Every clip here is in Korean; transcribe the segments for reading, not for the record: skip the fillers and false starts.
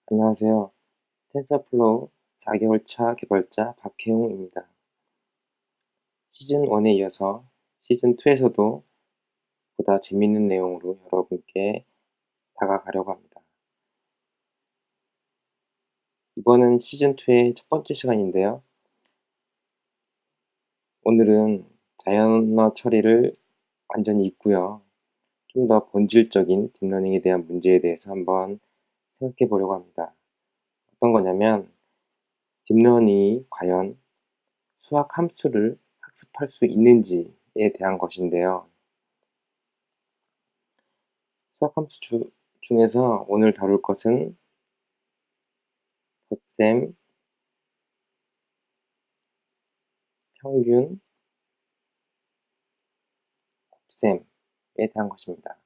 안녕하세요. 텐서플로우 4개월 차 개발자 박혜웅입니다. 시즌 1에 이어서 시즌 2에서도 보다 재밌는 내용으로 여러분께 다가가려고 합니다. 이번은 시즌 2의 첫 번째 시간인데요. 오늘은 자연어 처리를 완전히 잊고요. 좀 더 본질적인 딥러닝에 대한 문제에 대해서 한번 생각해 보려고 합니다. 어떤 거냐면 딥러닝이 과연 수학 함수를 학습할 수 있는지에 대한 것인데요. 수학 함수 중에서 오늘 다룰 것은 덧셈, 평균, 곱셈에 대한 것입니다.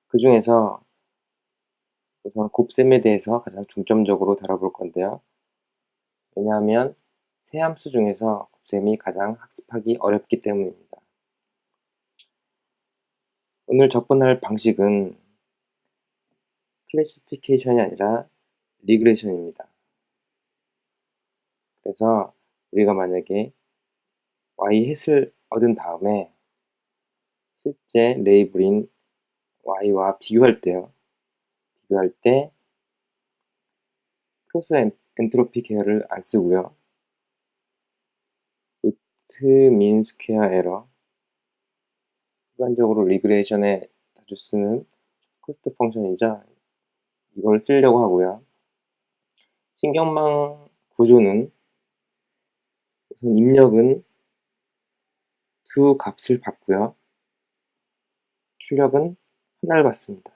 그 중에서 우선 곱셈에 대해서 가장 중점적으로 다뤄볼 건데요. 왜냐하면 세 함수 중에서 곱셈이 가장 학습하기 어렵기 때문입니다. 오늘 접근할 방식은 클래시피케이션이 아니라 리그레션입니다. 그래서 우리가 만약에 y햇을 얻은 다음에 실제 레이블인 y와 비교할 때요. 비교할 때 크로스 엔트로피 계열을 안 쓰고요. 루트 민 스퀘어 에러, 일반적으로 리그레이션에 자주 쓰는 코스트 펑션이죠. 이걸 쓰려고 하고요. 신경망 구조는 우선 입력은 두 값을 받고요. 출력은 하나를 받습니다.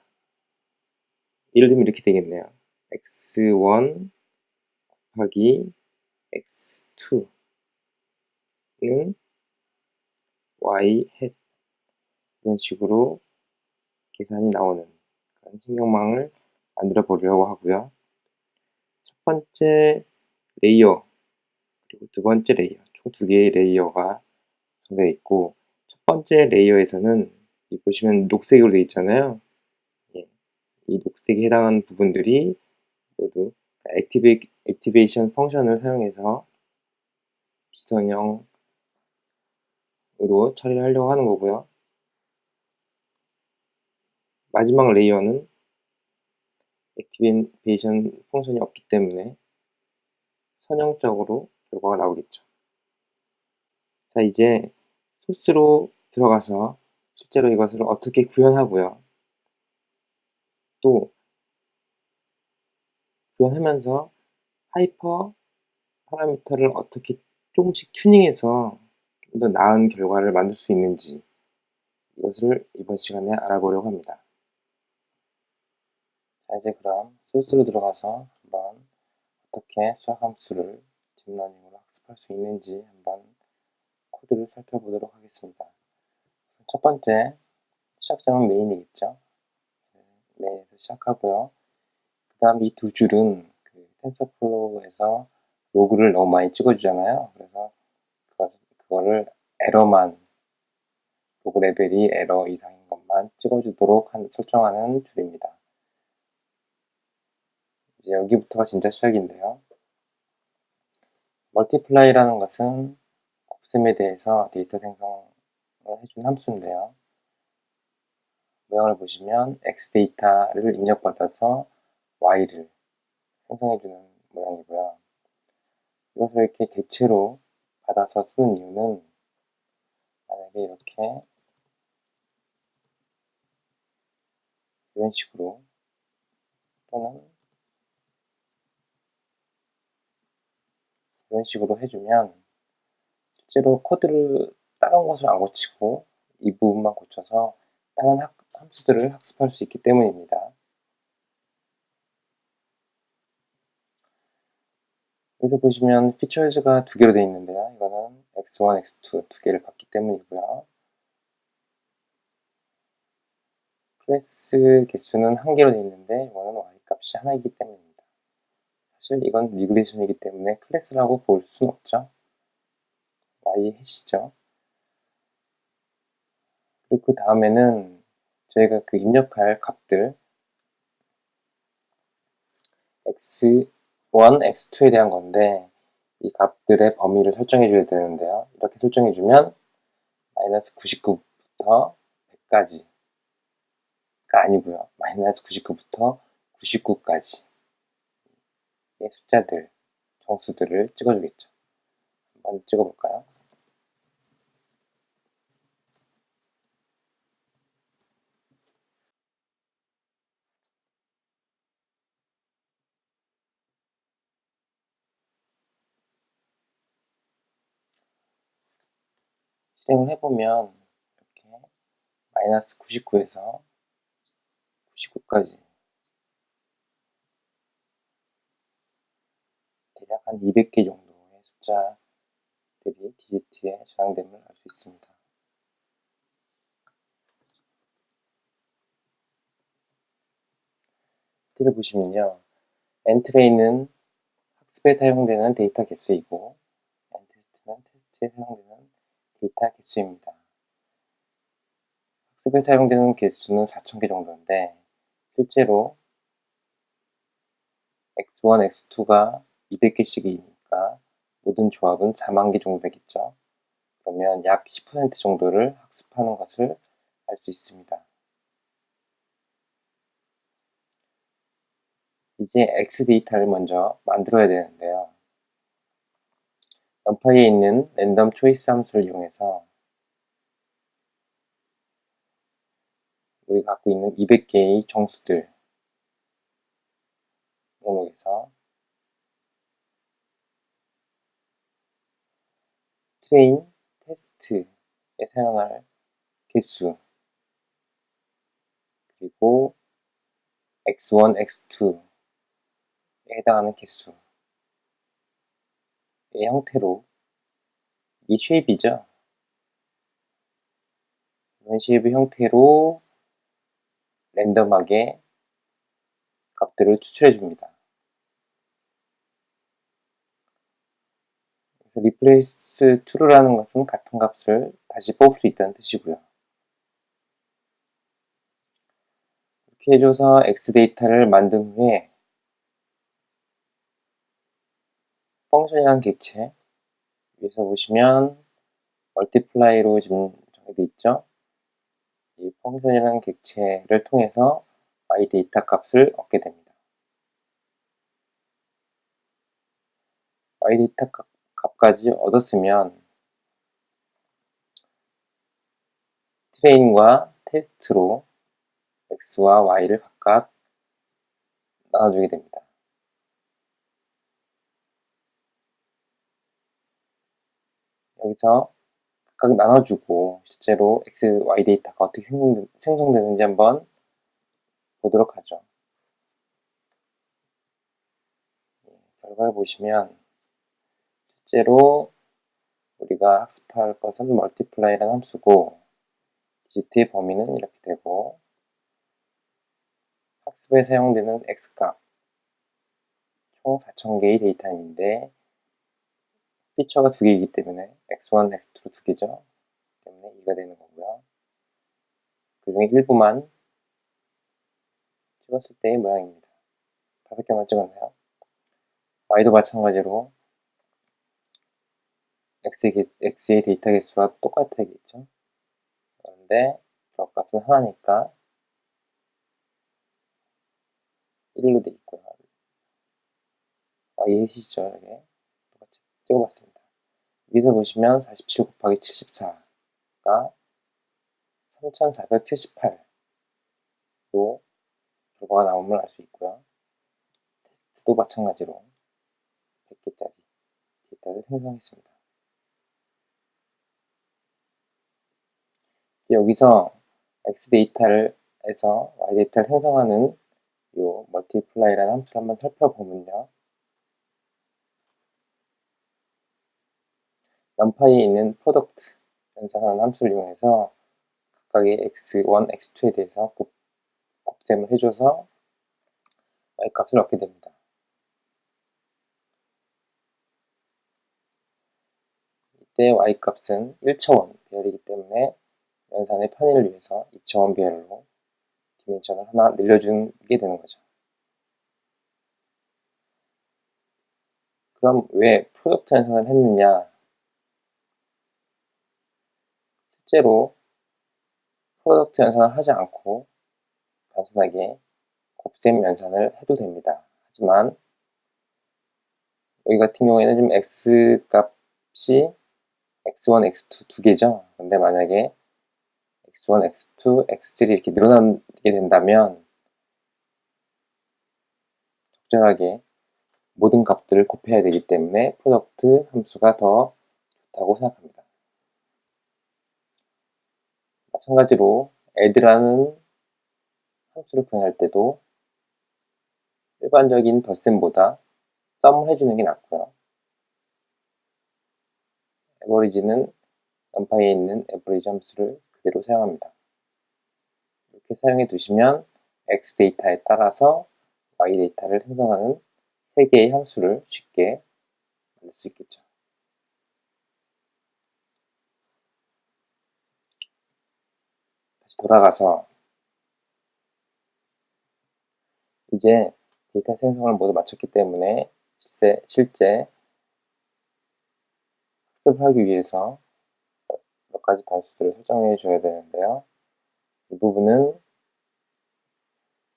예를 들면 이렇게 되겠네요. x1 곱하기 x2는 y 햇, 이런 식으로 계산이 나오는 그런 신경망을 만들어 보려고 하고요. 첫 번째 레이어 그리고 두 번째 레이어, 총 두 개의 레이어가 정되어 있고, 첫 번째 레이어에서는 이 보시면 녹색으로 되어 있잖아요. 예, 이 녹색에 해당하는 부분들이 모두 액티베이션 펑션을 사용해서 비선형으로 처리를 하려고 하는 거고요. 마지막 레이어는 액티베이션 펑션이 없기 때문에 선형적으로 결과가 나오겠죠. 자, 이제 소스로 들어가서 실제로 이것을 어떻게 구현하고요. 또 구현하면서 하이퍼 파라미터를 어떻게 조금씩 튜닝해서 좀 더 나은 결과를 만들 수 있는지, 이것을 이번 시간에 알아보려고 합니다. 자, 이제 그럼 소스로 들어가서 한번 어떻게 수학 함수를 딥러닝으로 학습할 수 있는지 한번 코드를 살펴보도록 하겠습니다. 첫 번째 시작점은 메인이겠죠. 메인에서 시작하고요. 그 다음 이 두 줄은 그 텐서플로우에서 로그를 너무 많이 찍어주잖아요. 그래서 그거를 에러만, 로그 레벨이 에러 이상인 것만 찍어주도록 설정하는 줄입니다. 이제 여기부터가 진짜 시작인데요. 멀티플라이라는 것은 곱셈에 대해서 데이터 생성을 해준 함수인데요. 모양을 보시면 x 데이터를 입력받아서 y를 생성해주는 모양이고요. 이것을 이렇게 대체로 받아서 쓰는 이유는 만약에 이렇게 이런 식으로 또는 이런 식으로 해주면 실제로 코드를 다른 것을 안 고치고 이 부분만 고쳐서 다른 함수들을 학습할 수 있기 때문입니다. 여기서 보시면 피처즈가 두 개로 되어 있는데요. 이거는 x1, x2 두 개를 받기 때문이고요. 클래스 개수는 한 개로 되어 있는데 이거는 y 값이 하나이기 때문입니다. 사실 이건 리그레이션이기 때문에 클래스라고 볼 수는 없죠. y 햇이죠. 그리고 그 다음에는 저희가 그 입력할 값들, x1, x2에 대한 건데 이 값들의 범위를 설정해 줘야 되는데요. 이렇게 설정해 주면 마이너스 99부터 100까지가 아니고요. 마이너스 99부터 99까지의 숫자들, 정수들을 찍어주겠죠. 한번 찍어볼까요? 실행을 해보면 이렇게 마이너스 99에서 99까지 대략 한 200개 정도의 숫자들이 디지트에 저장됨을 알 수 있습니다. 를 보시면요. 엔트레이는 학습에 사용되는 데이터 개수이고 엔테스트는 테스트에 사용되는 데이터 개수입니다. 학습에 사용되는 개수는 4000개 정도인데 실제로 x1, x2가 200개씩이니까 모든 조합은 4만 개 정도 되겠죠. 그러면 약 10% 정도를 학습하는 것을 알 수 있습니다. 이제 X 데이터를 먼저 만들어야 되는데요. numpy에 있는 랜덤 초이스 함수를 이용해서 우리가 갖고 있는 200개의 정수들 목록에서 트레인, 테스트에 사용할 개수 그리고 x1, x2에 해당하는 개수의 형태로 이 쉐입이죠. 이런 쉐입의 형태로 랜덤하게 값들을 추출해 줍니다. replace true라는 것은 같은 값을 다시 뽑을 수 있다는 뜻이고요. 이렇게 해줘서 X 데이터를 만든 후에 펑션이라는 객체 위에서 보시면 multiply로 지금 정해져 있죠. 이 펑션이라는 객체를 통해서 y 데이터 값을 얻게 됩니다. y 데이터 값까지 얻었으면 트레인과 테스트로 x와 y를 각각 나눠주게 됩니다. 여기서 각각 나눠주고 실제로 x, y 데이터가 어떻게 생성되는지 한번 보도록 하죠. 결과를 보시면 실제로 우리가 학습할 것은 multiply라는 함수고 digit의 범위는 이렇게 되고 학습에 사용되는 x값 총 4000개의 데이터인데 피처가 2개이기 때문에 x1, x2로 2개죠. 때문에 2가 되는 거고요. 그 중에 일부만 찍었을 때의 모양입니다. 5개만 찍었네요. y도 마찬가지로 x의 데이터 개수와 똑같아야겠죠. 그런데 값은 하나니까 1로 되어 있고요. y이시죠. 이게 똑같이 찍어봤습니다. 위에서 보시면 47 곱하기 74가 3478로 결과가 나옴을 알 수 있고요. 테스트도 마찬가지로 100개짜리 데이터를 생성했습니다. 여기서 X 데이터에서 Y 데이터를 생성하는 요 multiply라는 함수를 한번 살펴보면요. numpy에 있는 product 연산하는 함수를 이용해서 각각의 x1, x2에 대해서 곱셈을 해줘서 y 값을 얻게 됩니다. 이때 y 값은 1차원 배열이기 때문에 연산의 편의를 위해서 2차원 배열로 디멘션을 하나 늘려주게 되는 거죠. 그럼 왜 프로덕트 연산을 했느냐? 실제로 프로덕트 연산을 하지 않고 단순하게 곱셈 연산을 해도 됩니다. 하지만 여기 같은 경우에는 지금 x 값이 x1, x2 두 개죠. 근데 만약에 x1, x2, x3 이렇게 늘어나게 된다면 적절하게 모든 값들을 곱해야 되기 때문에 프로덕트 함수가 더 좋다고 생각합니다. 마찬가지로 add라는 함수를 표현할 때도 일반적인 덧셈보다 썸을 해주는 게 낫고요. average는 num파이에 있는 average 함수를 그대로 사용합니다. 이렇게 사용해 두시면 x 데이터에 따라서 y 데이터를 생성하는 3개의 함수를 쉽게 만들 수 있겠죠. 다시 돌아가서 이제 데이터 생성을 모두 마쳤기 때문에 실제 학습을 하기 위해서 몇 가지 변수들을 설정해 줘야 되는데요. 이 부분은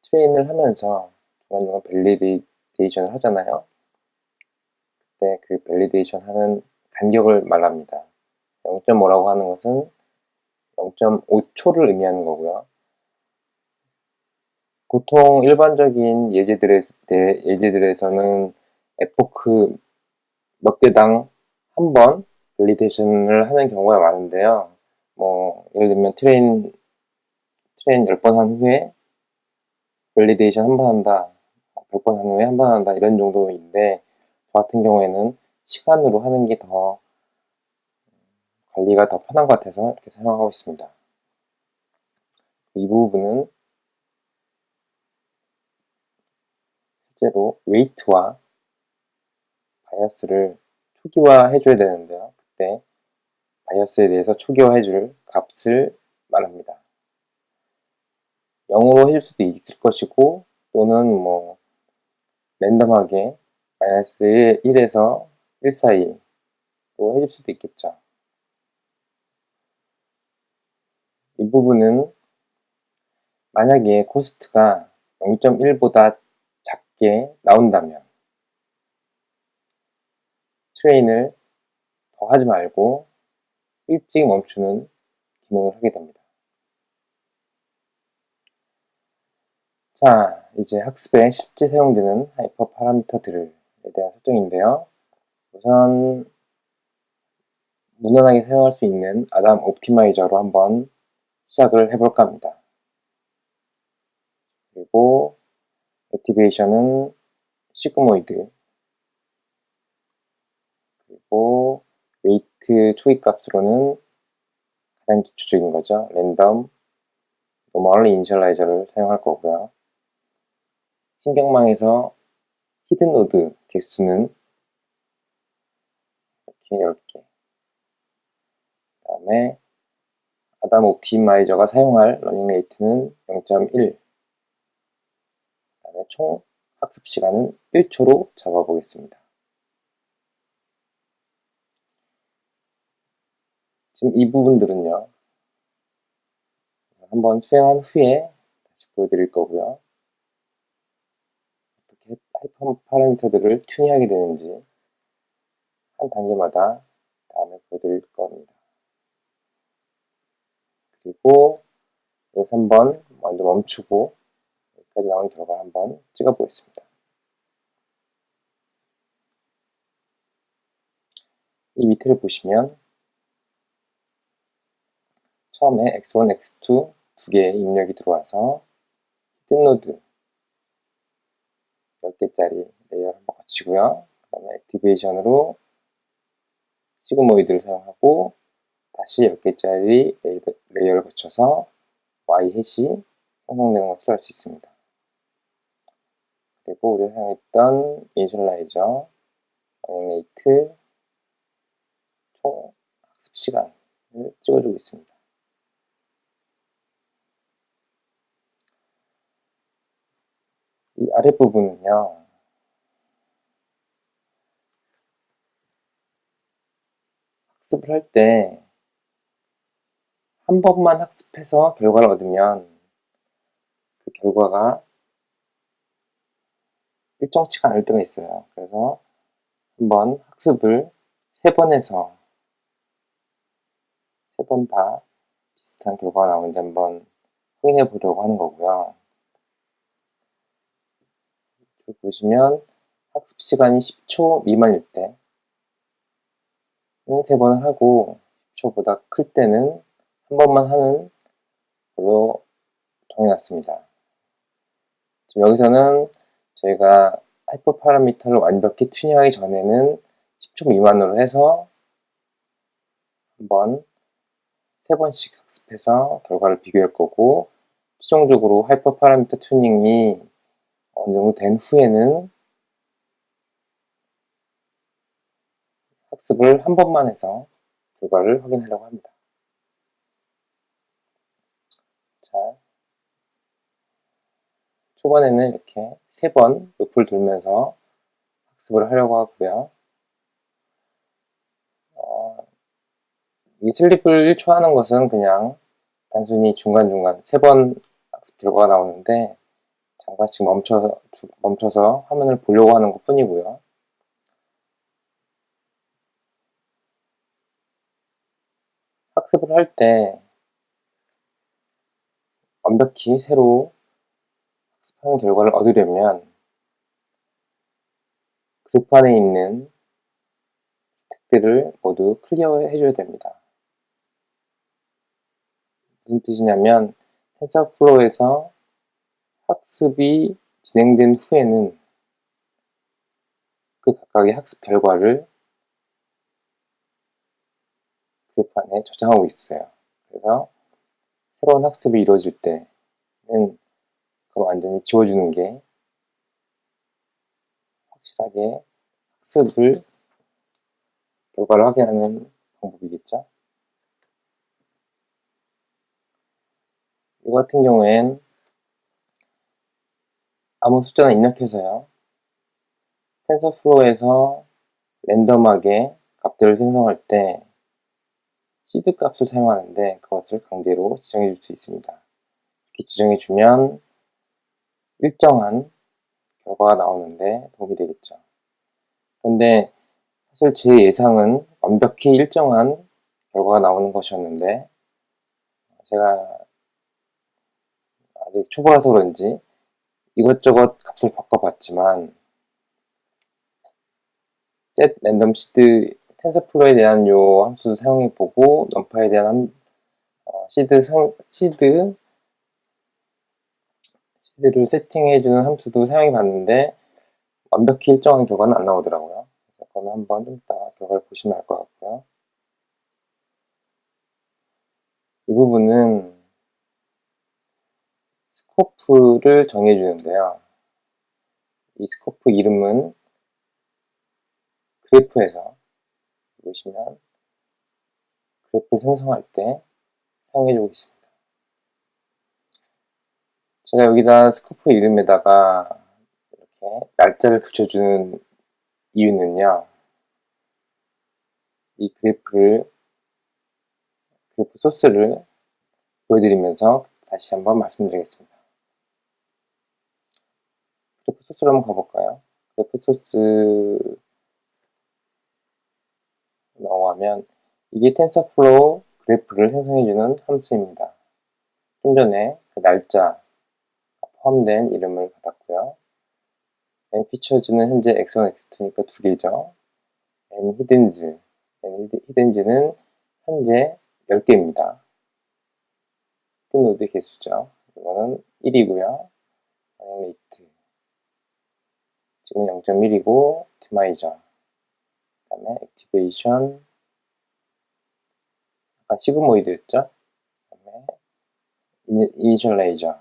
트레인을 하면서 중간중간 밸리데이션을 하잖아요. 그때 그 밸리데이션 하는 간격을 말합니다. 0.5라고 하는 것은 0.5초를 의미하는 거고요. 보통 일반적인 예제들에서는 에포크 몇 개당 한 번 밸리데이션을 하는 경우가 많은데요. 예를 들면 트레인 10번 한 후에 밸리데이션 한 번 한다, 100번 한 후에 한 번 한다, 이런 정도인데, 저 같은 경우에는 시간으로 하는 게 더 관리가 더 편한 것 같아서 이렇게 사용하고 있습니다. 이 부분은 실제로 웨이트와 바이어스를 초기화 해줘야 되는데요. 그때 바이어스에 대해서 초기화 해줄 값을 말합니다. 0으로 해줄 수도 있을 것이고, 또는 랜덤하게 마이너스 1에서 1 사이로 해줄 수도 있겠죠. 이 부분은 만약에 코스트가 0.1보다 작게 나온다면 트레인을 더 하지 말고 일찍 멈추는 기능을 하게 됩니다. 자, 이제 학습에 실제 사용되는 하이퍼 파라미터들에 대한 설정인데요. 우선 무난하게 사용할 수 있는 아담 옵티마이저로 한번 시작을 해볼까 합니다. 그리고 액티베이션은 시그모이드, 그리고 웨이트 초기 값으로는 가장 기초적인 거죠. 랜덤, 노멀 이니셜라이저를 사용할 거고요. 신경망에서 히든 노드 개수는 이렇게 10개. 그 다음에 아담 옵티마이저가 사용할 러닝 레이트는 0.1. 그 다음에 총 학습 시간은 1초로 잡아보겠습니다. 지금 이 부분들은요, 한번 수행한 후에 다시 보여드릴 거고요. 어떻게 하이퍼 파라미터들을 튜닝하게 되는지 한 단계마다 다음에 보여드릴 겁니다. 그리고 여기서 한번 먼저 멈추고 여기까지 나온 결과 한번 찍어 보겠습니다. 이 밑에를 보시면 처음에 x1, x2 두 개의 입력이 들어와서 히든 노드 10개짜리 레이어를 한번 거치고요. 그 다음에 액티베이션으로 시그모이드를 사용하고 다시 10개짜리 레이어를 거쳐서 y 해시 형성되는 것을 알 수 있습니다. 그리고 우리가 사용했던 이니셜라이저, 러닝 레이트, 총 학습 시간을 찍어주고 있습니다. 이 아랫부분은요, 학습을 할 때 한 번만 학습해서 결과를 얻으면 그 결과가 일정치가 않을 때가 있어요. 그래서 한번 학습을 3번 해서 3번 다 비슷한 결과가 나오는지 한번 확인해 보려고 하는 거고요. 여기 보시면 학습 시간이 10초 미만일 때는 3번을 하고 10초보다 클 때는 한 번만 하는 걸로 정해놨습니다. 지금 여기서는 저희가 하이퍼 파라미터를 완벽히 튜닝하기 전에는 10초 미만으로 해서 한번 3번씩 학습해서 결과를 비교할 거고, 최종적으로 하이퍼 파라미터 튜닝이 어느 정도 된 후에는 학습을 한 번만 해서 결과를 확인하려고 합니다. 자, 초반에는 이렇게 3번 루프를 돌면서 학습을 하려고 하고요. 이 슬립을 1초 하는 것은 그냥 단순히 중간중간 3번 학습 결과가 나오는데 잠깐씩 멈춰서 화면을 보려고 하는 것 뿐이고요. 학습을 할 때 완벽히 새로 학습하는 결과를 얻으려면 그래프 안에 있는 스택들을 모두 클리어해 줘야 됩니다. 무슨 뜻이냐면 텐서플로우에서 학습이 진행된 후에는 그 각각의 학습 결과를 그래프 안에 저장하고 있어요. 그래서 새로운 학습이 이루어질 때는 그걸 완전히 지워주는 게 확실하게 학습을 결과를 확인하는 방법이겠죠. 이거 같은 경우엔 아무 숫자나 입력해서요. 텐서플로우에서 랜덤하게 값들을 생성할 때 시드 값을 사용하는데 그것을 강제로 지정해 줄 수 있습니다. 이렇게 지정해 주면 일정한 결과가 나오는데 도움이 되겠죠. 그런데 사실 제 예상은 완벽히 일정한 결과가 나오는 것이었는데 제가 아직 초보라서 그런지 이것저것 값을 바꿔봤지만 set 랜덤 시드 텐서플로우에 대한 요 함수도 사용해보고 넘파에 대한 시드를 세팅해주는 함수도 사용해봤는데 완벽히 일정한 결과는 안 나오더라고요. 그거는 한번 좀 이따 결과를 보시면 알 것 같고요. 이 부분은 스코프를 정해주는데요. 이 스코프 이름은 그래프에서 보시면 그래프를 생성할 때 사용해주고 있습니다. 제가 여기다 스코프 이름에다가 이렇게 날짜를 붙여주는 이유는요. 이 그래프 소스를 보여드리면서 다시 한번 말씀드리겠습니다. 그래프 소스로 한번 가볼까요? 그래프 소스 넘어가면 이게 텐서플로우 그래프를 생성해주는 함수입니다. 좀 전에 그 날짜 포함된 이름을 받았고요. n 피처즈는 현재 x1, x2니까 2개죠. n 히든즈는 현재 10개입니다. 히든 노드 개수죠. 이거는 1이고요. 반영 레이트 지금은 0.1이고 optimizer 그 다음에 액티베이션 아까 시그모이드였죠. 그 다음에 이니셜라이저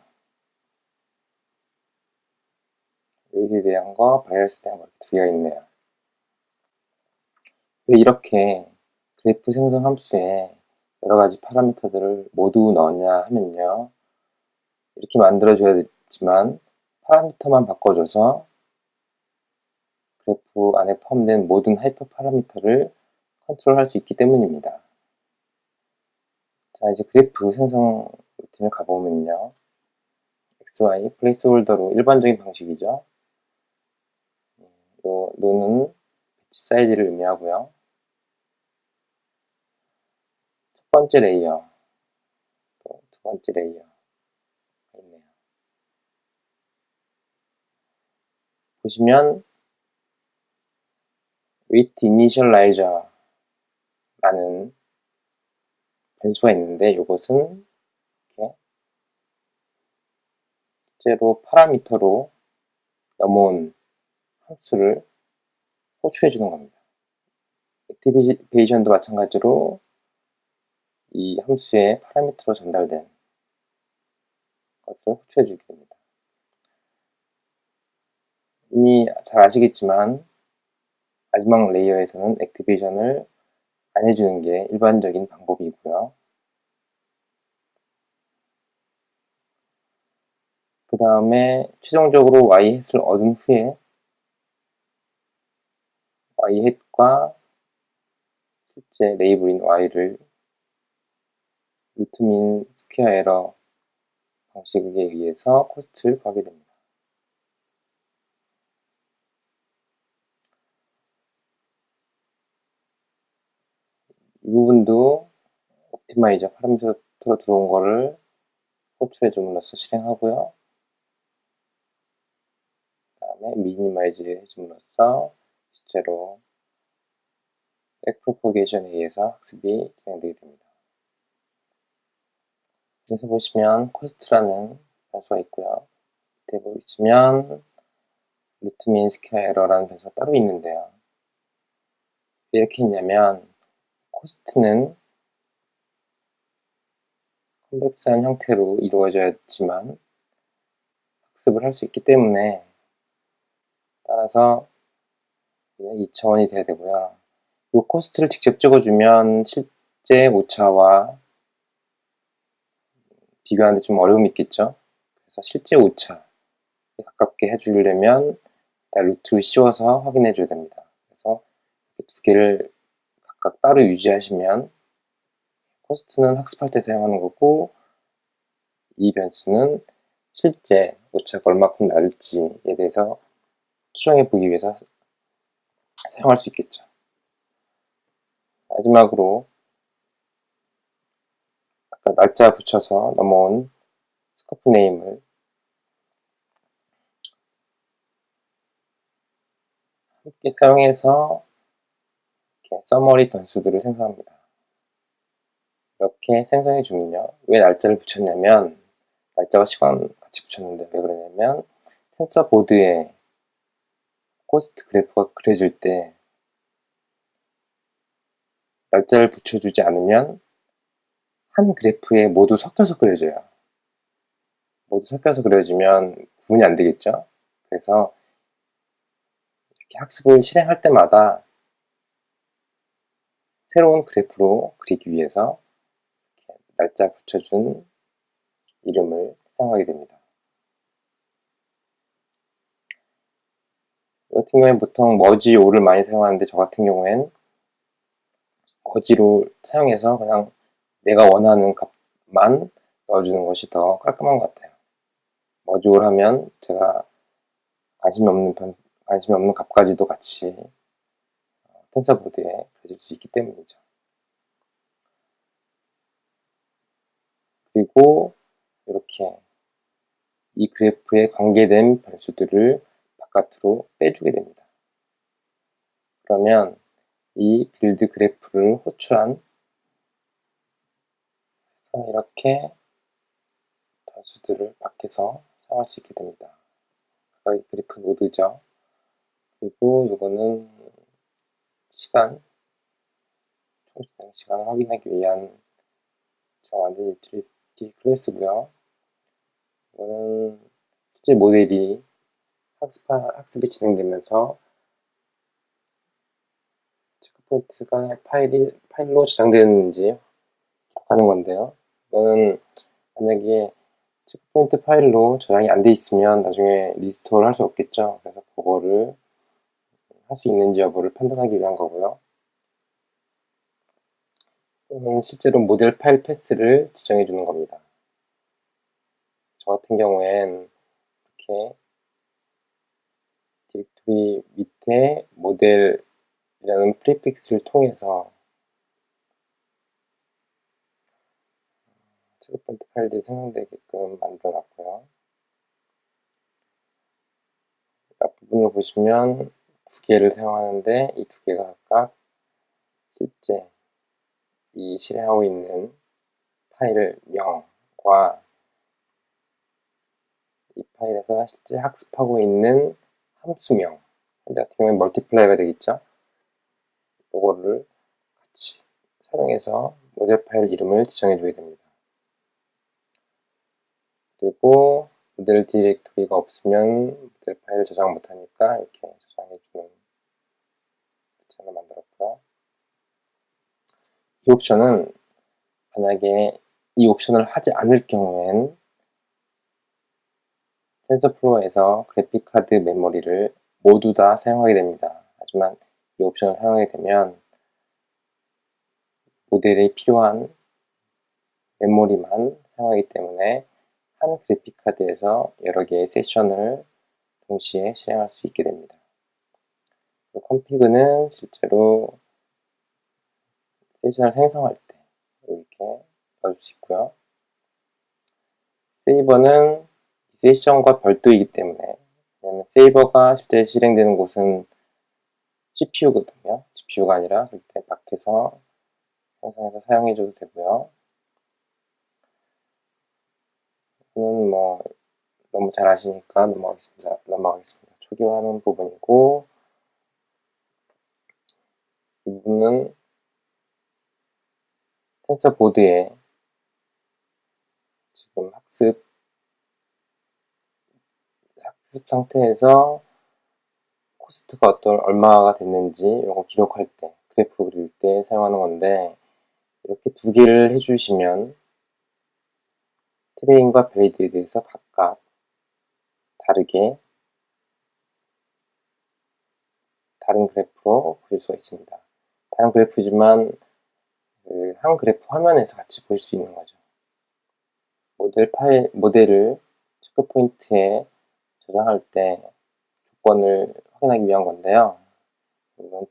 웨이드에 대한 거, 바이어스에 대한 거 두 개가 있네요. 왜 이렇게 그래프 생성 함수에 여러 가지 파라미터들을 모두 넣었냐 하면요. 이렇게 만들어줘야겠지만 파라미터만 바꿔줘서 그래프 안에 포함된 모든 하이퍼 파라미터를 컨트롤할 수 있기 때문입니다. 자, 이제 그래프 생성 루틴을 가보면요. XY 플레이스홀더로 일반적인 방식이죠. 요 노는 배치 사이즈를 의미하고요. 첫 번째 레이어, 또 두 번째 레이어가 있네요. 보시면 with initializer 라는 변수가 있는데 이것은 이렇게 실제로 파라미터로 넘어온 함수를 호출해 주는 겁니다. 액티베이션도 마찬가지로 이 함수의 파라미터로 전달된 것을 호출해 주게 됩니다. 이미 잘 아시겠지만 마지막 레이어에서는 액티베이션을 안 해주는 게 일반적인 방법이고요. 그 다음에 최종적으로 yhat을 얻은 후에 yhat과 실제 레이블인 y를 루트민 스퀘어 에러 방식에 의해서 코스트를 구하게 됩니다. 이 부분도 옵티마이저 파라미터로 들어온 거를 호출해 줌으로써 실행하고요. 그 다음에 미니마이즈 해줌으로써 실제로 백프로포게이션에 의해서 학습이 진행되게 됩니다. 여기서 보시면 코스트라는 변수가 있고요. 밑에 보시면 루트민 스퀘어 에러라는 변수가 따로 있는데요. 왜 이렇게 있냐면 코스트는 컴백스한 형태로 이루어져야지만 학습을 할 수 있기 때문에 따라서 2차원이 돼야 되고요. 이 코스트를 직접 찍어주면 실제 오차와 비교하는데 좀 어려움이 있겠죠. 그래서 실제 오차에 가깝게 해주려면 루트를 씌워서 확인해 줘야 됩니다. 그래서 두 개를 각각 따로 유지하시면 코스트는 학습할 때 사용하는 거고 이 변수는 실제 오차가 얼마큼 나을지에 대해서 추정해 보기 위해서 사용할 수 있겠죠. 마지막으로 아까 날짜 붙여서 넘어온 스코프 네임을 함께 사용해서 이렇게 서머리 변수들을 생성합니다. 이렇게 생성해 주면요. 왜 날짜를 붙였냐면 날짜와 시간 같이 붙였는데 왜 그러냐면 텐서 보드에 코스트 그래프가 그려질 때 날짜를 붙여주지 않으면 한 그래프에 모두 섞여서 그려져요. 모두 섞여서 그려지면 구분이 안 되겠죠. 그래서 이렇게 학습을 실행할 때마다 새로운 그래프로 그리기 위해서 이렇게 날짜 붙여준 이름을 사용하게 됩니다. 이 같은 경우에는 보통 머지 오를 많이 사용하는데 저 같은 경우엔 거지로 사용해서 그냥 내가 원하는 값만 넣어주는 것이 더 깔끔한 것 같아요. 머지 올 하면 제가 관심이 없는 값까지도 같이 텐서보드에 그려질 수 있기 때문이죠. 그리고 이렇게 이 그래프에 관계된 변수들을 바깥으로 빼주게 됩니다. 그러면 이 빌드 그래프를 호출한 이렇게 변수들을 밖에서 사용할 수 있게 됩니다. 가까이 그래프 노드죠. 그리고 이거는 시간, 총 진행 시간을 확인하기 위한 제가 만든 유틸리티 클래스고요. 이거는 실제 모델이 학습이 진행되면서 체크포인트가 파일로 저장되는지 하는 건데요. 이거는 만약에 체크포인트 파일로 저장이 안 돼 있으면 나중에 리스토어를 할 수 없겠죠. 그래서 그거를 할 수 있는지 여부를 판단하기 위한 거고요. 실제로 모델 파일 패스를 지정해 주는 겁니다. 저 같은 경우엔 이렇게 디렉토리 밑에 모델이라는 프리픽스를 통해서 체크포인트 파일들이 생성되게끔 만들어 놨고요. 앞부분을 보시면 두 개를 사용하는데 이 두 개가 각각 실제 이 실행하고 있는 파일 명과 이 파일에서 실제 학습하고 있는 함수명, 현재 같은 경우는 멀티플라이가 되겠죠. 이거를 같이 사용해서 모델 파일 이름을 지정해 줘야 됩니다. 그리고 모델 디렉토리가 없으면 모델 파일을 저장 못하니까 이렇게 저장해주는 옵션을 만들었고요. 이 옵션은 만약에 이 옵션을 하지 않을 경우엔 텐서플로어에서 그래픽카드 메모리를 모두 다 사용하게 됩니다. 하지만 이 옵션을 사용하게 되면 모델에 필요한 메모리만 사용하기 때문에 한 그래픽카드에서 여러 개의 세션을 동시에 실행할 수 있게 됩니다. 컴피그는 실제로 세션을 생성할 때 이렇게 넣을 수 있고요. 세이버는 세션과 별도이기 때문에, 왜냐하면 세이버가 실제 실행되는 곳은 CPU거든요. GPU가 아니라 그때 밖에서 생성해서 사용해줘도 되고요. 이거는 뭐 너무 잘 아시니까 넘어가겠습니다. 초기화하는 부분이고, 이 부분은 텐서보드에 지금 학습 상태에서 코스트가 얼마가 됐는지 이런 거 기록할 때, 그래프 그릴 때 사용하는 건데, 이렇게 두 개를 해주시면 트레인과 베리드에 대해서 각각 다르게 다른 그래프로 그릴 수가 있습니다. 다른 그래프지만 한 그래프 화면에서 같이 볼 수 있는 거죠. 모델을 체크 포인트에 저장할 때 조건을 확인하기 위한 건데요. 이건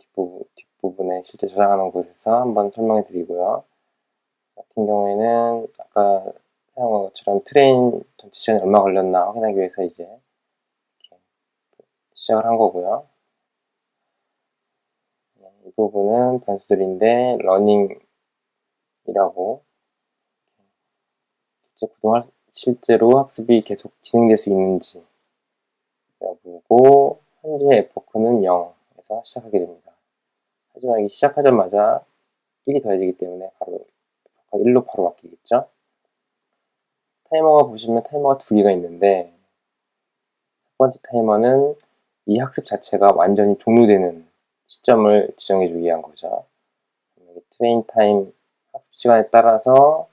뒷부분에 실제 저장하는 곳에서 한번 설명해 드리고요. 같은 경우에는 아까 사용한 것처럼 트레인 전체 시간이 얼마 걸렸나 확인하기 위해서 이제 이렇게 시작을 한 거고요. 이 부분은 변수들인데 러닝이라고 실제로 학습이 계속 진행될 수 있는지 여부고, 현재 에포크는 0에서 시작하게 됩니다. 하지만 이게 시작하자마자 1이 더해지기 때문에 바로 에포크가 1로 바로 바뀌겠죠. 타이머가 보시면 타이머가 두 개가 있는데, 첫 번째 타이머는 이 학습 자체가 완전히 종료되는 시점을 지정해 주기 위한 거죠. 트레인 타임 학습 시간에 따라서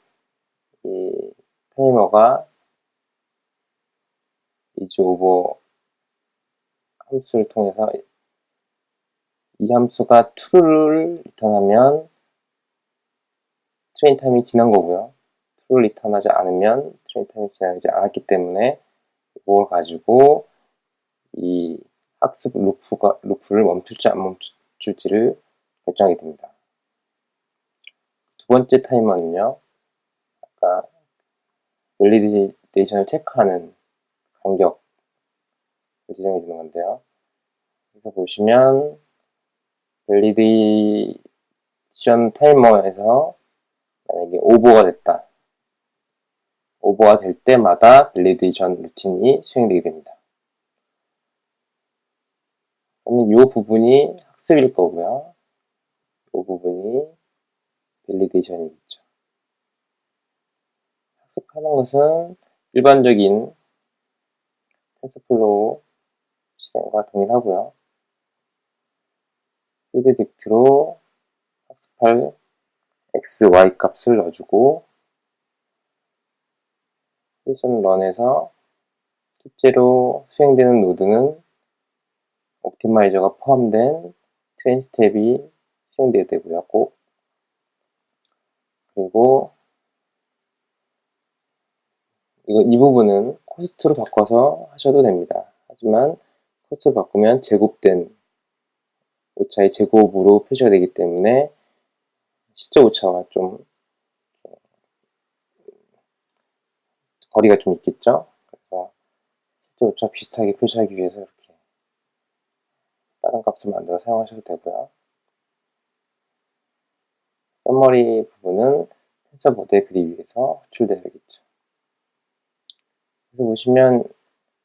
이 타이머가 이즈오버 함수를 통해서 이 함수가 true를 리턴하면 트레인 타임이 지난 거고요. true를 리턴하지 않으면 트레인 타임이 지나지 않았기 때문에 이걸 가지고 이 학습 루프를 멈출지 안 멈출지를 결정하게 됩니다. 두 번째 타이머는요, 아까 밸리데이션을 체크하는 간격을 지정해 주는 건데요. 그래서 보시면 밸리데이션 타이머에서 만약에 오버가 될 때마다 밸리데이션 루틴이 수행되게 됩니다. 그러면 이 부분이 학습일 거고요. 이 부분이 밸리데이션이겠죠. 학습하는 것은 일반적인 텐서플로우 실행과 동일하고요. 피드 딕트로 학습할 x, y 값을 넣어주고, 세션 런에서 실제로 수행되는 노드는 옵티마이저가 포함된 트레인 스텝이 수행되게 되고요. 꼭 그리고 이 부분은 코스트로 바꿔서 하셔도 됩니다. 하지만 코스트로 바꾸면 제곱된 오차의 제곱으로 표시가 되기 때문에 실제 오차와 좀 거리가 좀 있겠죠. 그래서 실제 오차 비슷하게 표시하기 위해서 이렇게 다른 값을 만들어 사용하셔도 되고요. 썸머리 부분은 텐서보드에 그리기 위해서 호출되어야겠죠. 그래서 보시면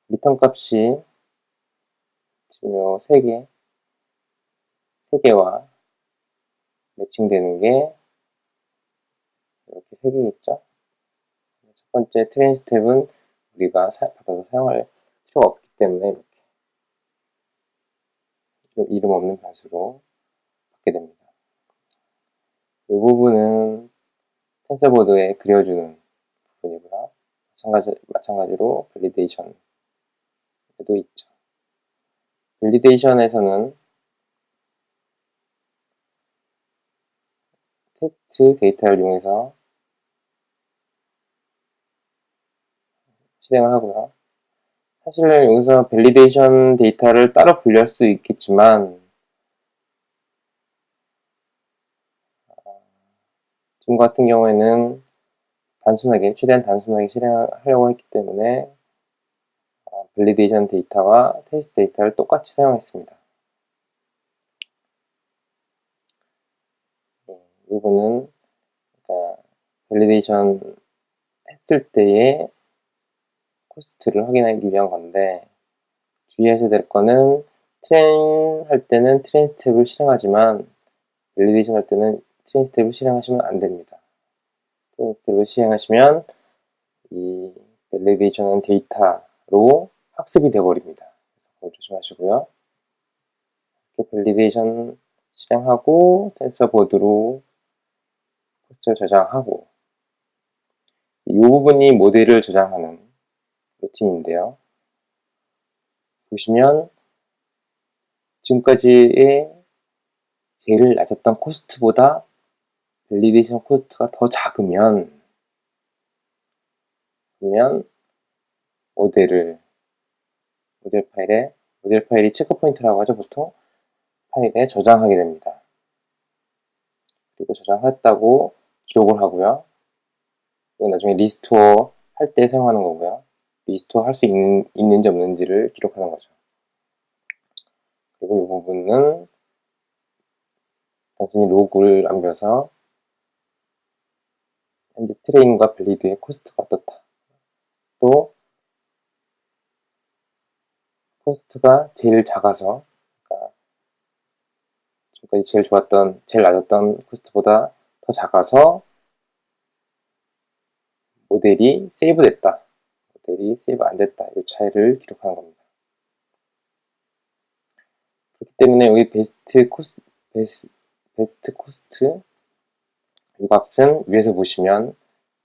리턴 값이 지금 요 3개와 매칭되는 게 이렇게 3개 있죠. 첫 번째 트레인 스텝은 우리가 받아서 사용할 필요가 없기 때문에 이렇게 이름 없는 변수로 받게 됩니다. 이 부분은 텐서보드에 그려주는 부분이고요. 마찬가지로 밸리데이션에도 있죠. 밸리데이션에서는 테스트 데이터를 이용해서 실행을 하고요. 사실 여기서 밸리데이션 데이터를 따로 분류할 수 있겠지만 지금 같은 경우에는 최대한 단순하게 실행하려고 했기 때문에 밸리데이션 데이터와 테스트 데이터를 똑같이 사용했습니다. 이 부분은 그러니까 밸리데이션 했을 때의 코스트를 확인하기 위한 건데 주의하셔야 될 거는 트레인 할 때는 트레인 스텝을 실행하지만 밸리데이션 할 때는 트레인 스텝을 실행하시면 안 됩니다. 트레인 스텝을 실행하시면 이 밸리데이션 데이터로 학습이 되어버립니다. 그걸 조심하시고요. 이렇게 밸리데이션 실행하고 텐서보드로 코스트를 저장하고 이 부분이 모델을 저장하는 루틴인데요. 보시면 지금까지의 제일 낮았던 코스트보다 밸리데이션 코스트가 더 작으면 그러면 모델 파일이 체크 포인트라고 하죠. 보통 파일에 저장하게 됩니다. 그리고 저장했다고 기록을 하고요. 그리고 나중에 리스토어 할 때 사용하는 거고요. 리스토어 할 수 있는지 없는지를 기록하는 거죠. 그리고 이 부분은 단순히 로그를 남겨서 현재 트레인과 밸리드의 코스트가 어떻다. 또 코스트가 제일 작아서 그러니까 지금까지 제일 낮았던 코스트보다 더 작아서 모델이 세이브됐다. 모델이 세이브 안 됐다. 이 차이를 기록하는 겁니다. 그렇기 때문에 여기 베스트 코스트 이 값은 위에서 보시면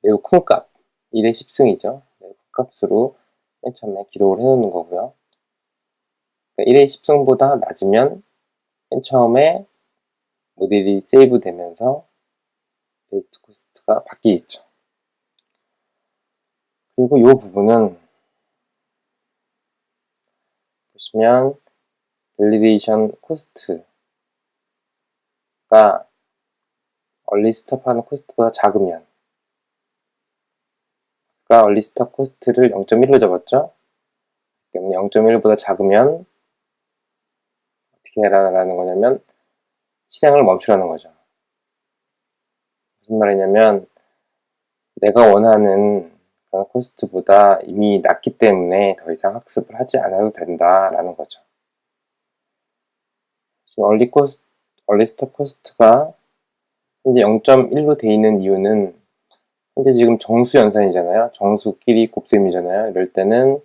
매우 큰 값, 1의 10승이죠. 매우 큰 값으로 맨 처음에 기록을 해놓는 거고요. 그러니까 1의 10승보다 낮으면 맨 처음에 모델이 세이브 되면서 베스트 코스트가 바뀌겠죠. 그리고 이 부분은 보시면 밸리데이션 코스트가 얼리 스톱하는 코스트보다 작으면 아까 얼리 스톱 코스트를 0.1로 잡았죠? 때문에 0.1보다 작으면 어떻게 해라는 거냐면 실행을 멈추라는 거죠. 무슨 말이냐면 내가 원하는 코스트보다 이미 낮기 때문에 더 이상 학습을 하지 않아도 된다라는 거죠. 지금 얼리 스톱 코스트가 현재 0.1로 되어 있는 이유는 현재 지금 정수 연산이잖아요. 정수끼리 곱셈이잖아요. 이럴 때는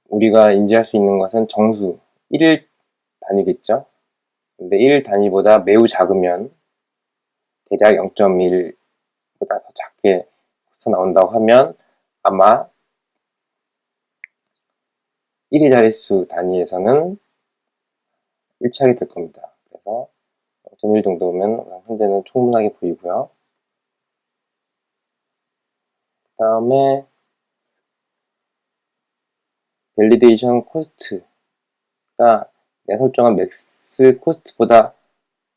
우리가 인지할 수 있는 것은 정수 1 단위겠죠. 근데 1 단위보다 매우 작으면 대략 0.1보다 더 작게 코스트 나온다고 하면 아마 1의 자릿수 단위에서는 1차게 될 겁니다. 그래서 0.1 정도면 현재는 충분하게 보이고요. 다음에 밸리데이션 코스트가 내가 설정한 맥스 코스트보다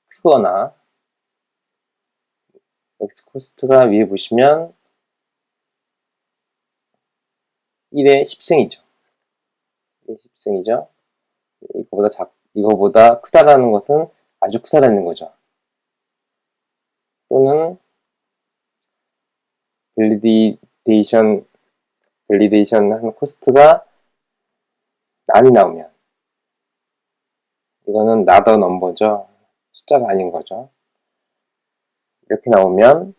크거나, 맥스 코스트가 위에 보시면 1의 10승이죠. 1의 10승이죠. 이거보다 크다라는 것은 아주 크다라는 거죠. 또는 밸리데이션 하는 코스트가 난이 나오면, 이거는 not a number죠. 숫자가 아닌 거죠. 이렇게 나오면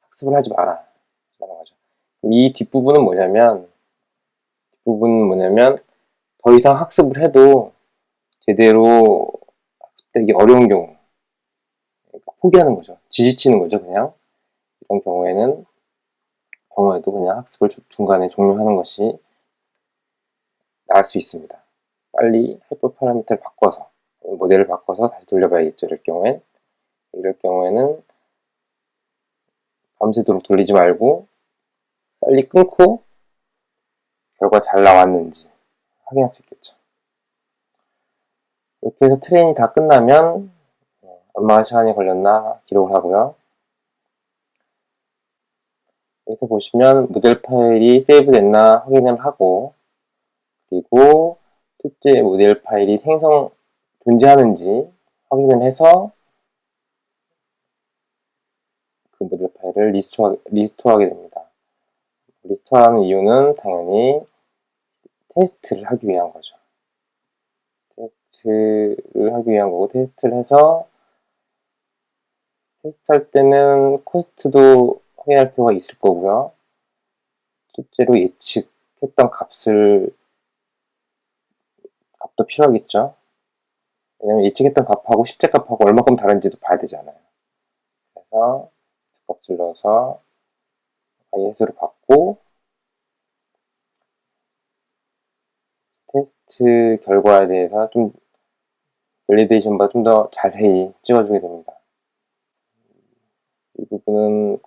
학습을 하지 마라 라는 거죠. 이 뒷부분은 뭐냐면 더 이상 학습을 해도 제대로 학습되기 어려운 경우, 그러니까 포기하는 거죠. 지지치는 거죠. 그냥 이런 경우에도 그냥 학습을 중간에 종료하는 것이 나을 수 있습니다. 빨리 하이퍼 파라미터를 바꿔서, 모델을 바꿔서 다시 돌려봐야겠죠. 이럴 경우에는 밤새도록 돌리지 말고 빨리 끊고 결과 잘 나왔는지 확인할 수 있겠죠. 이렇게 해서 트레인이 다 끝나면 얼마나 시간이 걸렸나 기록을 하고요. 여기서 보시면 모델 파일이 세이브 됐나 확인을 하고, 그리고 실제 모델 파일이 존재하는지 확인을 해서 그 모델 파일을 리스토어하게 됩니다. 리스토어하는 이유는 당연히 테스트를 하기 위한 거죠. 테스트를 하기 위한 거고, 테스트를 해서 테스트할 때는 코스트도 확인할 필요가 있을 거고요. 실제로 예측했던 값도 필요하겠죠. 왜냐면 예측했던 값하고 실제 값하고 얼마큼 다른지도 봐야 되잖아요. 그래서 값을 넣어서 IS로 받고 테스트 결과에 대해서 좀 밸리데이션보다 좀 더 자세히 찍어주게 됩니다. 이 부분은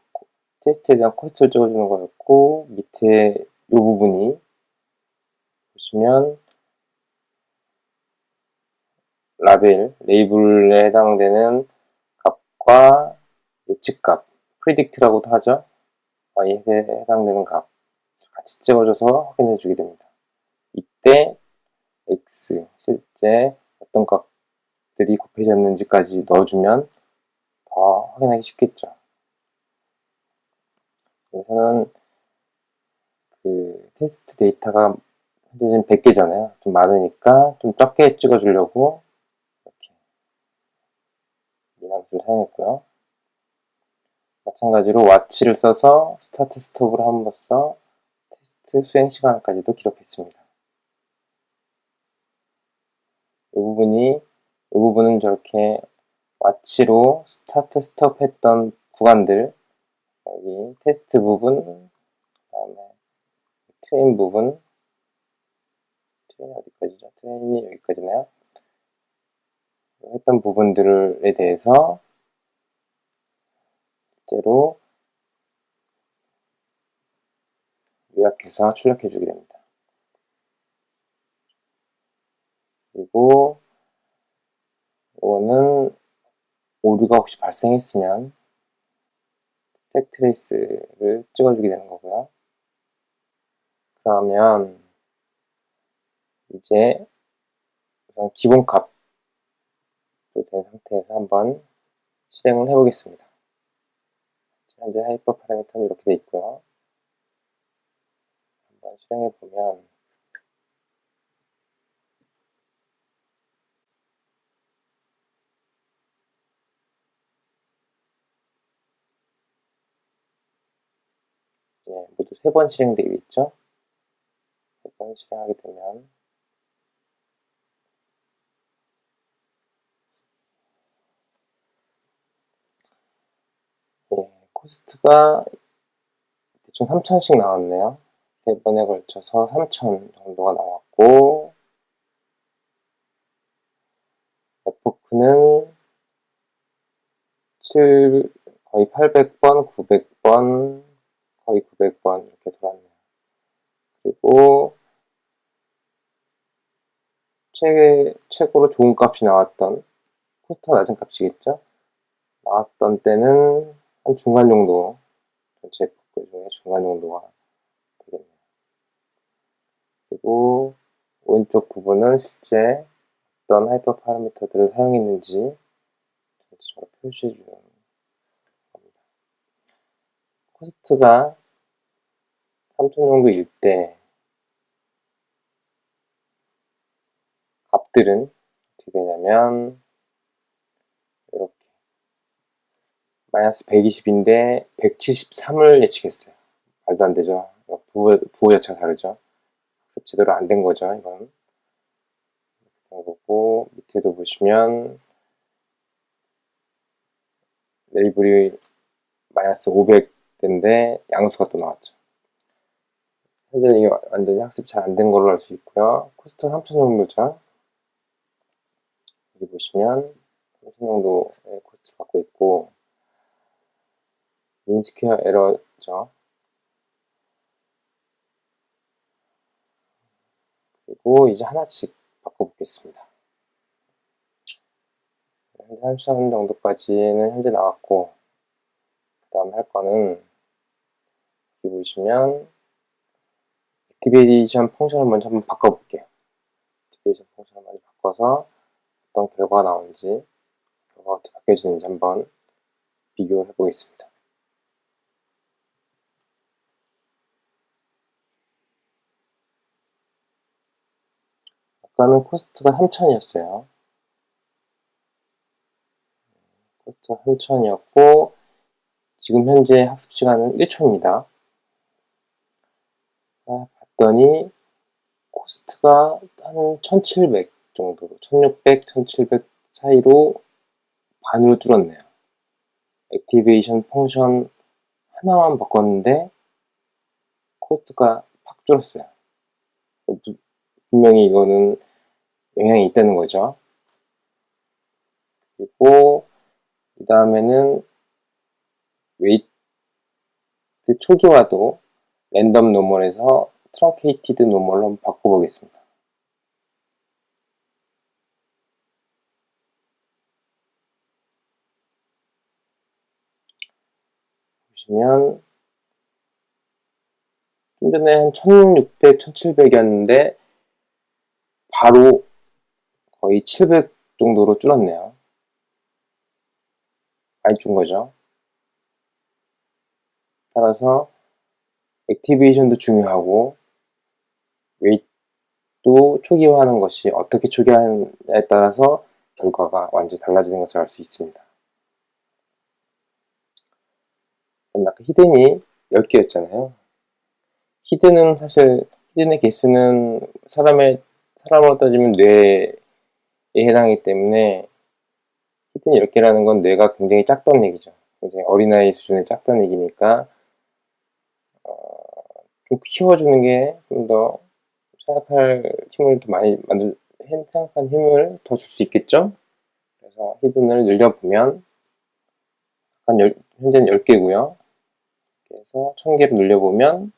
테스트에 대한 코스트를 찍어주는 거였고, 밑에 이 부분이 보시면 레이블에 해당되는 값과 예측값, predict라고도 하죠. y에 해당되는 값 같이 찍어줘서 확인해 주게 됩니다. 이때 x, 실제 어떤 값들이 곱해졌는지까지 넣어주면 더 확인하기 쉽겠죠. 여기서는 그 테스트 데이터가 현재 지금 100개잖아요. 좀 많으니까 좀 적게 찍어주려고 이렇게 미남수를 사용했고요. 마찬가지로 와치를 써서 스타트 스톱을 함으로써 테스트 수행 시간까지도 기록했습니다. 이 부분은 저렇게 와치로 스타트 스톱 했던 구간들, 여기 테스트 부분, 그다음에 트레인 부분, 트레인 어디까지죠? 트레인이 여기까지네요. 했던 부분들에 대해서 실제로 요약해서 출력해 주게 됩니다. 그리고 이거는 오류가 혹시 발생했으면 스택 트레이스를 찍어주게 되는 거고요. 그러면 이제 우선 기본 값 된 상태에서 한번 실행을 해보겠습니다. 현재 하이퍼 파라미터는 이렇게 되어 있고요. 한번 실행해 보면 모두 3번 실행되어 있죠. 3번 실행하게 되면 코스트가 대충 3,000씩 나왔네요. 3번에 걸쳐서 3,000 정도가 나왔고, 에포크는 거의 800번, 900번, 거의 900번 이렇게 돌았네요. 그리고 최고로 좋은 값이 나왔던, 코스트가 낮은 값이겠죠? 나왔던 때는 한 중간 정도, 전체 복구 중에 중간 정도가 되겠네요. 그리고 오른쪽 부분은 실제 어떤 하이퍼 파라미터들을 사용했는지 전체적으로 표시해 주는 겁니다. 코스트가 3000 정도일 때 값들은 어떻게 되냐면 이렇게 마이너스 120인데 173을 예측했어요. 말도 안 되죠. 부호 자체가 다르죠. 학습 제대로 안 된 거죠. 이건 된 거고, 밑에도 보시면 레이블이 마이너스 500대인데 양수가 또 나왔죠. 현재는 이게 완전히 학습 잘 안 된 걸로 알 수 있고요. 코스트 3000 정도죠. 여기 보시면 3000 정도의 코스트를 갖고 있고, 민스퀘어 에러죠. 그리고 이제 하나씩 바꿔보겠습니다. 현재 3000 정도까지는 현재 나왔고, 그 다음 할 거는 여기 보시면 액티베이션 펑션을 먼저 한번 바꿔볼게요. 액티베이션 펑션을 먼저 바꿔서 어떤 결과가 나오는지, 결과가 어떻게 바뀌어지는지 한번 비교해 보겠습니다. 아까는 코스트가 3000이었어요. 코스트가 3000이었고, 지금 현재 학습 시간은 1초입니다. 봤더니 코스트가 한 1700 정도, 1600, 1700 사이로 반으로 줄었네요. 액티베이션 펑션 하나만 바꿨는데 코스트가 팍 줄었어요. 분명히 이거는 영향이 있다는 거죠. 그리고 그 다음에는 웨이트 초기화도 랜덤 노멀에서 트렁케이티드 노멀로 한번 바꿔보겠습니다. 보시면 좀 전에 한 1600, 1700이었는데 바로 거의 700 정도로 줄었네요. 많이 준 거죠. 따라서 액티베이션도 중요하고 웨이트도 초기화하는 것이 어떻게 초기화하느냐에 따라서 결과가 완전히 달라지는 것을 알 수 있습니다. 아까 히든이 10개였잖아요. 히든의 개수는 사람으로 따지면 뇌에 해당하기 때문에 히든이 10개라는 건 뇌가 굉장히 작다는 얘기죠. 굉장히 어린아이 수준의 작다는 얘기니까 좀 키워주는 게 좀 더 생각할 힘을 더 많이 생각한 힘을 더 줄 수 있겠죠? 그래서 히든을 늘려보면 현재는 10개고요. 그래서 1000개를 늘려보면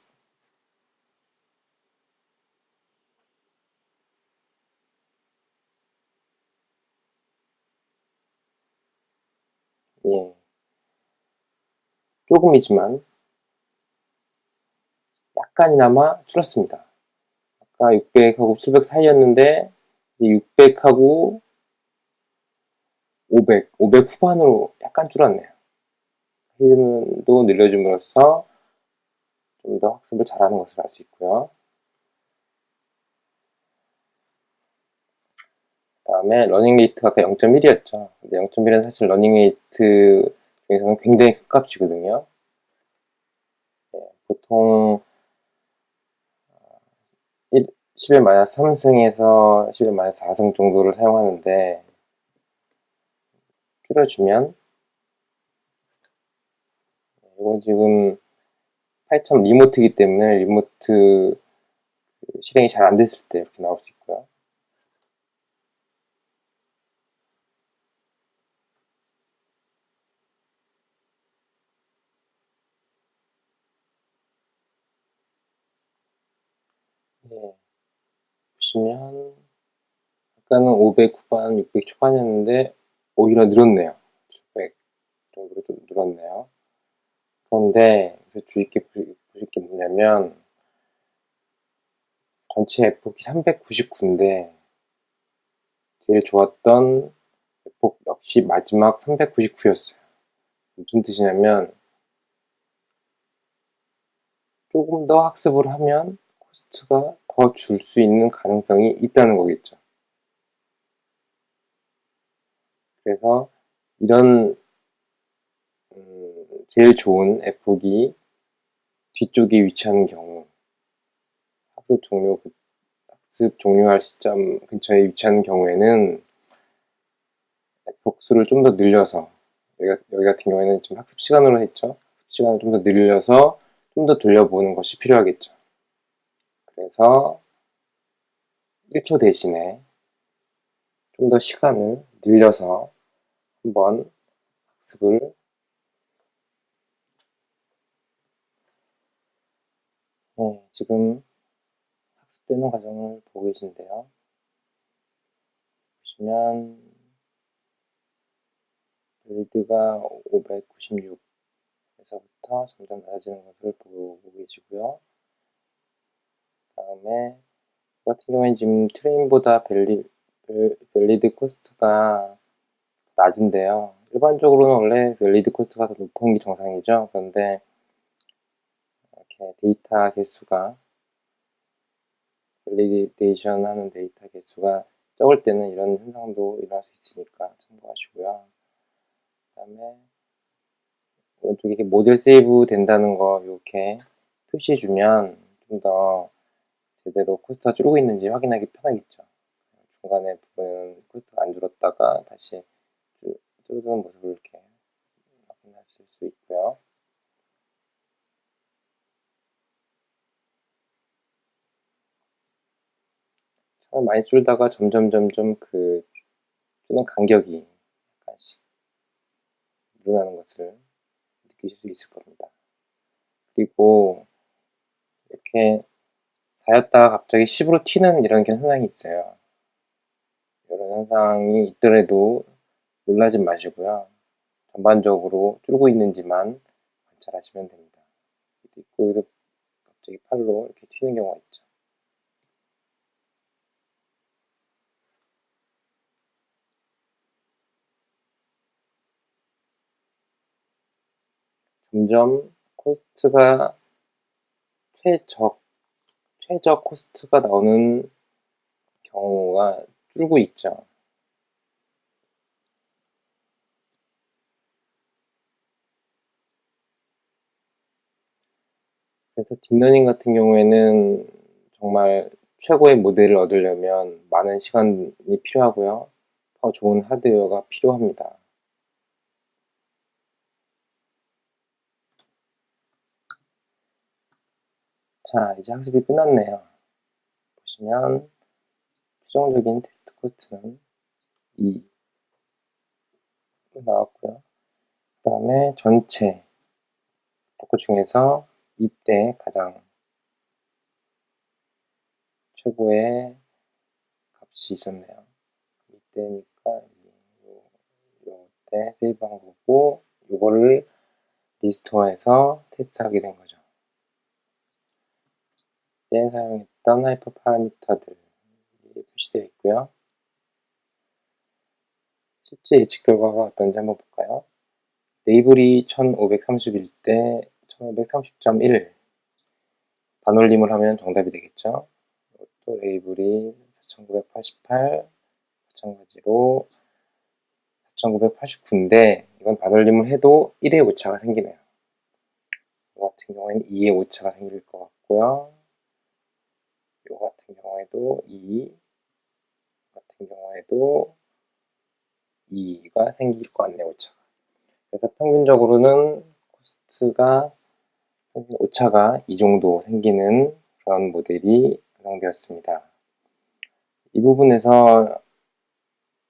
예, 조금이지만 약간이나마 줄었습니다. 아까 600하고 700 사이였는데 600하고 500 후반으로 약간 줄었네요. 히든도 늘려줌으로써 좀 더 학습을 잘하는 것을 알 수 있고요. 그 다음에 러닝레이트가 아까 0.1이었죠. 근데 0.1은 사실 러닝레이트 중에서는 굉장히 큰 값이거든요. 네, 보통 10의-3승에서 10의-4승 정도를 사용하는데 줄여주면 이건 지금 8점 리모트이기 때문에 리모트 실행이 잘 안 됐을 때 이렇게 나올 수 있고요. 예, 보시면 아까는 500 후반, 600 초반이었는데 오히려 늘었네요. 700 정도로 좀 늘었네요. 그런데 주의 깊게 보실 게 뭐냐면 전체 F폭이 399인데 제일 좋았던 F폭 역시 마지막 399였어요. 무슨 뜻이냐면 조금 더 학습을 하면 코스트가 더 줄 수 있는 가능성이 있다는 거겠죠. 그래서 이런 제일 좋은 F폭이 뒤쪽에 위치하는 경우 학습 종료할 시점 근처에 위치하는 경우에는 복수를 좀 더 늘려서 여기 같은 경우에는 지금 학습 시간으로 했죠. 학습 시간을 좀 더 늘려서 좀 더 돌려보는 것이 필요하겠죠. 그래서 1초 대신에 좀 더 시간을 늘려서 한번 학습을 지금 학습되는 과정을 보고 계신데요. 보시면 리드가 596에서부터 점점 낮아지는 것을 보고 계시고요. 다음에 같은 경우에는 지금 트레인보다 밸리드 코스트가 낮은데요. 일반적으로는 원래 밸리드 코스트가 더 높은 게 정상이죠. 그런데 이렇게 데이터 개수가 밸리데이션 하는 데이터 개수가 적을 때는 이런 현상도 일어날 수 있으니까 참고하시고요. 그 다음에 오른쪽에 이렇게 모델 세이브 된다는 거 이렇게 표시해 주면 좀 더 제대로 코스트가 줄고 있는지 확인하기 편하겠죠. 중간에 부분은 코스트가 안 줄었다가 다시 줄어드는 모습을 이렇게 확인하실 수 있고요. 처음 많이 줄다가 점점 그 주는 간격이 약간씩 늘어나는 것을 느끼실 수 있을 겁니다. 그리고 이렇게 4였다가 갑자기 10으로 튀는 이런 현상이 있어요. 이런 현상이 있더라도 놀라지 마시고요. 전반적으로 줄고 있는지만 관찰하시면 됩니다. 여기도 갑자기 8로 이렇게 튀는 경우가 있죠. 점점 코스트가 최적 코스트가 나오는 경우가 줄고 있죠. 그래서 딥러닝 같은 경우에는 정말 최고의 모델을 얻으려면 많은 시간이 필요하고요. 더 좋은 하드웨어가 필요합니다. 자, 이제 학습이 끝났네요. 보시면 최종적인 테스트 코스트는 2 나왔고요. 그 다음에 전체 토크 중에서 이때 가장 최고의 값이 있었네요. 이때니까 요때 세이브한 거고 이거를 리스토어에서 테스트하게 된 거죠. 이때 사용했던 하이퍼 파라미터들이 표시되어 있고요. 실제 예측 결과가 어떤지 한번 볼까요? 레이블이 1531대 1530.1 반올림을 하면 정답이 되겠죠. 또 레이블이 4988 마찬가지로 4989인데 이건 반올림을 해도 1의 오차가 생기네요. 이 같은 경우에는 2의 오차가 생길 것 같고요. 이 같은 경우에도 2 같은 경우에도 2가 생길 것 같네요. 오차가. 그래서 평균적으로는 코스트가 오차가 이 정도 생기는 그런 모델이 완성되었습니다. 이 부분에서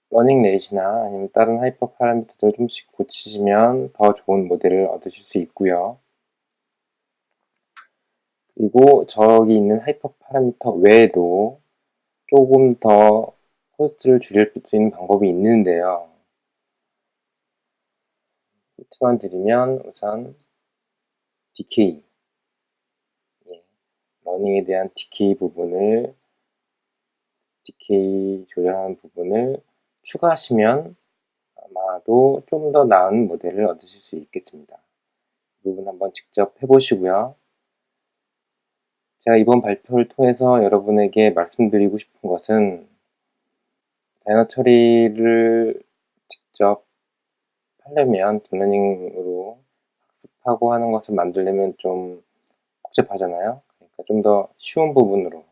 러닝 렛이나 아니면 다른 하이퍼 파라미터들을 좀씩 고치시면 더 좋은 모델을 얻으실 수 있고요. 그리고 저기 있는 하이퍼 파라미터 외에도 조금 더 코스트를 줄일 수 있는 방법이 있는데요. 힌트만 드리면 우선 디케이, 러닝에 대한 디케이 조절하는 부분을 추가하시면 아마도 좀 더 나은 모델을 얻으실 수 있겠습니다. 이 부분 한번 직접 해보시고요. 제가 이번 발표를 통해서 여러분에게 말씀드리고 싶은 것은 다이너 처리를 직접 하려면 딥러닝으로 학습하고 하는 것을 만들려면 좀 복잡하잖아요. 그러니까 좀 더 쉬운 부분으로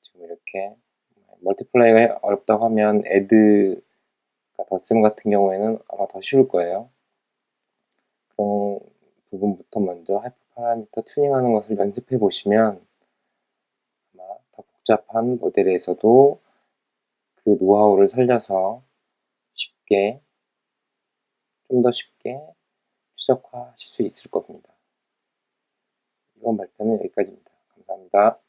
지금 이렇게 멀티플라이가 어렵다고 하면 애드 덧셈 같은 경우에는 아마 더 쉬울 거예요. 그런 부분부터 먼저 하이퍼 파라미터 튜닝하는 것을 연습해 보시면 아마 더 복잡한 모델에서도 그 노하우를 살려서 좀 더 쉽게 최적화하실 수 있을 겁니다. 이번 발표는 여기까지입니다. 감사합니다.